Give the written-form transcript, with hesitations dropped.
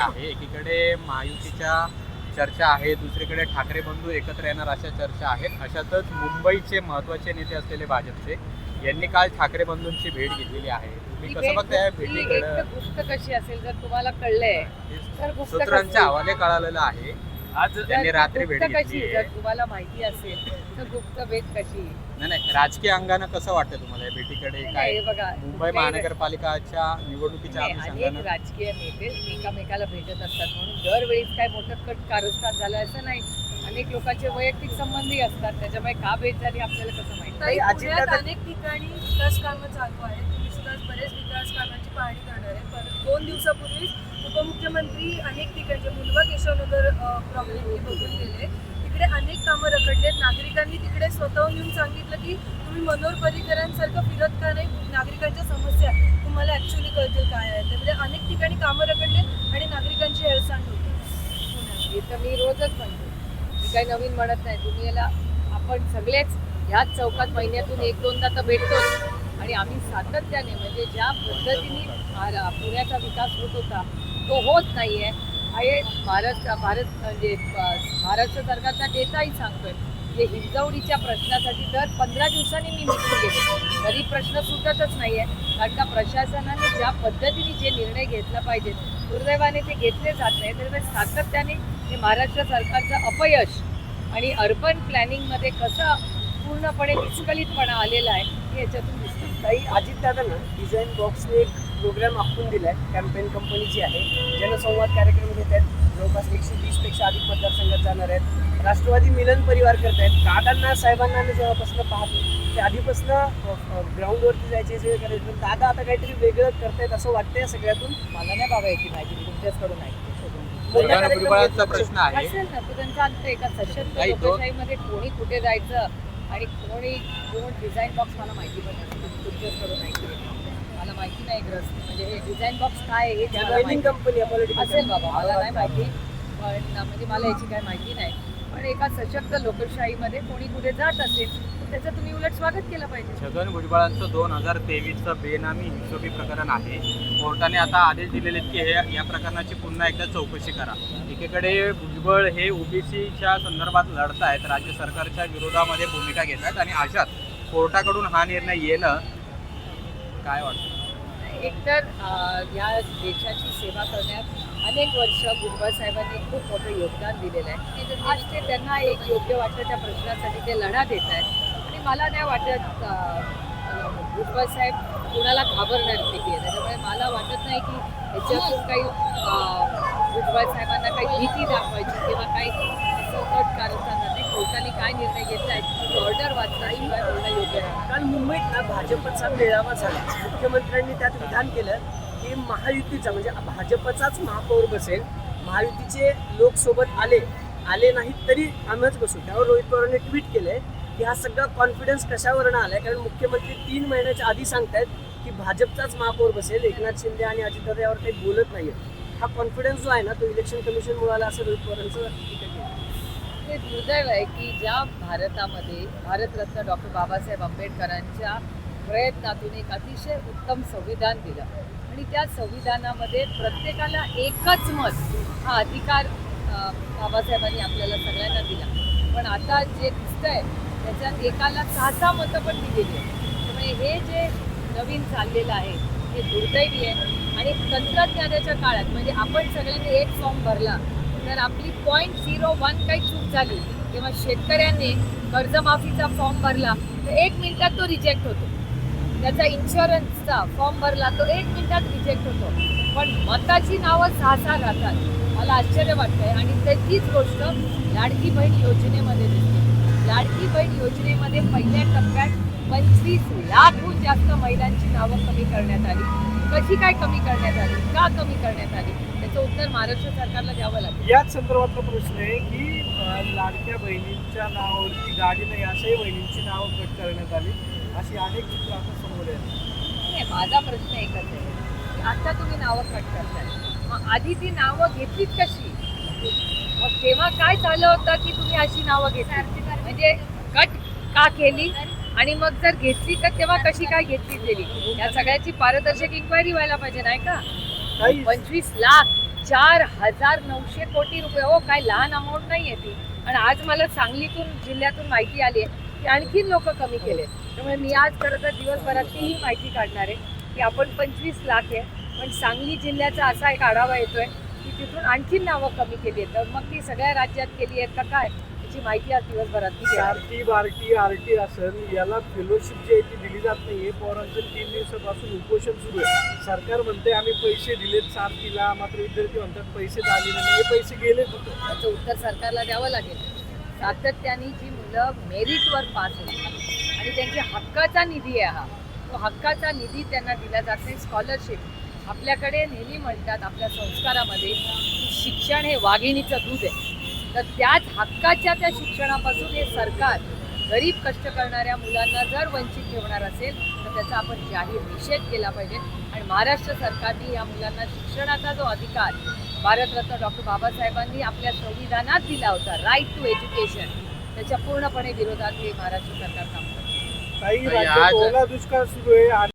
आहे. एकीकडे महायुतीच्या चर्चा आहे, दुसरीकडे ठाकरे बंधू एकत्र येणार अशा चर्चा आहेत. अशातच मुंबईचे महत्त्वाचे नेते असलेले भाजपचे यांनी काल ठाकरे बंधूंची भेट घेतलेली आहे. तुम्ही कसं बघताय भेटीकडे? गुप्त कशी असेल जर तुम्हाला कळलंय तर गुप्त सूत्रांच्या हवाले कळालेलं आहे. आज त्यांनी रात्री भेट घेतली. जर तुम्हाला माहिती असेल तर गुप्त भेट कशी? नाही, राजकीय अंगानं कसं वाटतं तुम्हाला या भेटीकडे? काय बघा, मुंबई महानगरपालिकाच्या निवडणुकीच्या अनेक अनुषंगानं राजकीय नेते एकमेकाला भेटत असतात म्हणून दरवेळीच काय मोठं कट कारस्थान झालं असं नाही. अनेक लोकांचे वैयक्तिक संबंधी असतात, त्याच्यामुळे का भेट झाली आपल्याला कसं माहिती? पुण्यात अनेक ठिकाणी विकास कामं चालू आहेत. तुम्ही सुद्धा बरेच विकास कामांची पाहणी करणार आहे. पण 2 दिवसापूर्वीच उपमुख्यमंत्री अनेक ठिकाणचे मुलगा केशवनगर प्रॉब्लेम हे बघून गेले. तिकडे अनेक कामं रखडलेत. नागरिकांनी तिकडे स्वतःहून येऊन सांगितलं की तुम्ही मनोहर पर्रीकरांसारखं फिरत का नाही, नागरिकांच्या समस्या तुम्हाला ॲक्च्युली कळतील काय आहे. त्यामध्ये अनेक ठिकाणी कामं रखडलेत आणि नागरिकांची हेळसांड होते. हे तर मी रोजच म्हणतो, मी काही नवीन म्हणत नाही. तुम्ही याला आपण सगळेच ह्याच चौकात महिन्यातून 1-2दा तर भेटतोच आणि आम्ही सातत्याने म्हणजे ज्या पद्धतीने पुण्याचा विकास होत होता तो होत नाही आहे. भारत म्हणजे महाराष्ट्र सरकारचा डेटाही सांगतोय. जे हिंजवडीच्या प्रश्नासाठी दर 15 दिवसांनी मी मिटिंग घेते, तरी प्रश्न सुटतच नाही आहे. कारण का प्रशासनाने ज्या पद्धतीने जे निर्णय घेतला पाहिजे दुर्दैवाने ते घेतले जात नाही. तर सातत्याने हे महाराष्ट्र सरकारचं अपयश आणि अर्बन प्लॅनिंगमध्ये कसं पूर्णपणे विस्कळीतपणा आलेला आहे हे याच्यातून दिसतं. काही अजितदादांना डिझाईन बॉक्सने एक प्रोग्राम आखून दिला आहे. कॅम्पेन कंपनीची आहे. जनसंवाद कार्यक्रम घेत आहेत. जवळपास 120पेक्षा अधिक मतदारसंघात जाणार आहेत. राष्ट्रवादी मिलन परिवार करत आहेत. दादांना साहेबांना जेव्हापासून पाहतो ते आधीपासून ग्राउंडवरती जायचे सगळे करायचे. पण दादा आता काहीतरी वेगळं करतायत असं वाटतंय सगळ्यातून. मला नाही बाबा याची माहिती, मी तुमच्याचकडून ऐकते. भुजबळांचा प्रश्न आहे. असेल ना, तो त्यांचा अंत एका सशक्त लोकशाहीमध्ये कोणी कुठे जायचं आणि कोण डिझाईन बॉक्स मला माहिती पण नाही. तुमच्याचकडून ऐकते, मला माहिती नाही ग्रस्त म्हणजे हे डिझाईन बॉक्स काय आहे हे कंपनी असेल बाबा, मला नाही माहिती. पण म्हणजे मला याची काय माहिती नाही. पण एका सशक्त लोकशाहीमध्ये कोणी कुठे जात असेल तर त्याचं तुम्ही उलट स्वागत केलं पाहिजे. छगन भुजबळांचं 2023चं बेनामी हिशोबी प्रकरण आहे. कोर्टाने आता आदेश दिलेले आहेत की हे या प्रकरणाची पुन्हा एकदा चौकशी करा. एकीकडे भुजबळ हे ओबीसीच्या संदर्भात लढत आहेत, राज्य सरकारच्या विरोधामध्ये भूमिका घेत आहेत आणि अशात कोर्टाकडून हा निर्णय येणं काय वाटतं? एकतर या देशाची सेवा करण्यात अनेक वर्ष भुजबळ साहेबांनी खूप मोठं योगदान दिलेलं आहे. आज ते त्यांना एक योग्य वाटतं त्या प्रश्नासाठी ते लढा देत आहेत आणि मला नाही वाटत भुजबळ साहेब कुणाला घाबरणार स्थिती आहे. त्याच्यामुळे मला वाटत नाही की याच्यातून काही भुजबळ साहेबांना काही भीती दाखवायची किंवा काही असं कट कारस्थान नाही. कोर्टाने काय निर्णय घेतला आहे ऑर्डर वाचल्याशिवाय बोलणं योग्य नाही. काल मुंबईत ना भाजपचा मेळावा झाला. मुख्यमंत्र्यांनी त्यात विधान केलं की महायुतीचा म्हणजे भाजपचाच महापौर बसेल. महायुतीचे लोक सोबत आले नाहीत तरी आम्हीच बसू. त्यावर रोहित पवारांनी ट्विट केलंय की हा सगळा कॉन्फिडन्स कशावरनं आलाय. कारण मुख्यमंत्री 3 महिन्याच्या आधी सांगतायत की भाजपचाच महापौर बसेल. एकनाथ शिंदे आणि अजितदादा यावर काही बोलत नाहीये. हा कॉन्फिडन्स जो आहे ना तो इलेक्शन कमिशनमुळे आला असं रोहित पवारांचं हे दुर्दैव आहे की ज्या भारतामध्ये भारतरत्न डॉक्टर बाबासाहेब आंबेडकरांच्या प्रयत्नातून एक अतिशय उत्तम संविधान दिलं आणि त्या संविधानामध्ये प्रत्येकाला एकच मत हा अधिकार बाबासाहेबांनी आपल्याला सगळ्यांना दिला. पण आता जे दिसतंय त्याच्यात एकाला 6 मतं पण दिलेली आहेत. त्यामुळे हे जे नवीन चाललेलं आहे हे दुर्दैवी आहे आणि तंत्रज्ञानाच्या काळात म्हणजे आपण सगळ्यांनी एक फॉर्म भरला तर आपली 0.01 काही चूक झाली किंवा शेतकऱ्यांनी कर्जमाफीचा फॉर्म भरला तर 1 मिनिटात तो रिजेक्ट होतो. त्याचा इन्शुरन्सचा फॉर्म भरला तो 1 मिनिटात रिजेक्ट होतो. पण मताची नावं 6 राहतात. मला आश्चर्य वाटतंय आणि तीच गोष्ट लाडकी बहीण योजनेमध्ये दिसते. लाडकी बहीण योजनेमध्ये पहिल्या टप्प्यात 25 लाखहून जास्त महिलांची नावं कमी करण्यात आली. कशी काय कमी करण्यात आली, का कमी करण्यात आली, त्याचं उत्तर महाराष्ट्र सरकारला द्यावं लागेल. याच संदर्भातला प्रश्न आहे की लाडक्या बहिणींच्या नावावरती गाडी नाही अशाही बहिणींची नावं कट करण्यात आली अशी अनेक चित्र आता समोर आहेत. माझा प्रश्न एकच आहे की आता तुम्ही नावं कट करताय, मग आधी ती नावं घेतलीत कशी? मग तेव्हा काय झालं होतं की तुम्ही अशी नावं घेतली म्हणजे कट का केली आणि मग जर घेतली तर तेव्हा कशी काय घेतली गेली? या सगळ्याची पारदर्शक इन्क्वायरी व्हायला पाहिजे नाही का? 25 लाख 4,900 कोटी रुपये. हो, काय लहान अमाऊंट नाही आहे ती. आणि आज मला सांगलीतून जिल्ह्यातून माहिती आली आहे की आणखीन लोक कमी केले. त्यामुळे मी आज खरं तर दिवसभरात ही माहिती काढणार आहे की आपण 25 लाख आहे, पण सांगली जिल्ह्याचा असा एक आढावा येतोय की तिथून आणखीन नावं कमी केली आहेत. तर मग ती सगळ्या राज्यात केली आहेत का काय, याची माहिती आज दिवसभरात मी देणार. आरटी बारटी आरटी असेल याला फेलोशिप जी आहे ती दिली जात नाहीये. पोरांचं 3 दिवसापासून उपोषण सुरू आहे. सरकार म्हणते आम्ही पैसे दिलेत सारथीला, मात्र विद्यार्थी म्हणतात पैसे आले नाही, हे पैसे गेले कुठे? त्याचं उत्तर सरकारला द्यावं लागेल. सातत्याने जी मुलं मेरिटवर पास होतात आणि त्यांच्या हक्काचा निधी आहे हा, तो हक्काचा निधी त्यांना दिला जात नाही. स्कॉलरशिप आपल्याकडे नेहमी म्हणतात आपल्या संस्कारामध्ये की शिक्षण हे वाघिणीचं दूध आहे. तर त्याच हक्काच्या त्या शिक्षणापासून हे सरकार गरीब कष्ट करणाऱ्या मुलांना जर वंचित ठेवणार असेल तर त्याचा आपण जाहीर निषेध केला पाहिजे. आणि महाराष्ट्र सरकारने या मुलांना शिक्षणाचा जो अधिकार भारतरत्न डॉक्टर बाबासाहेबांनी आपल्या संविधानात दिला होता, राईट टू एज्युकेशन, त्याच्या पूर्णपणे विरोधात हे महाराष्ट्र सरकार काम करतं. काही राज्यात ओला दुष्काळ सुरू आहे.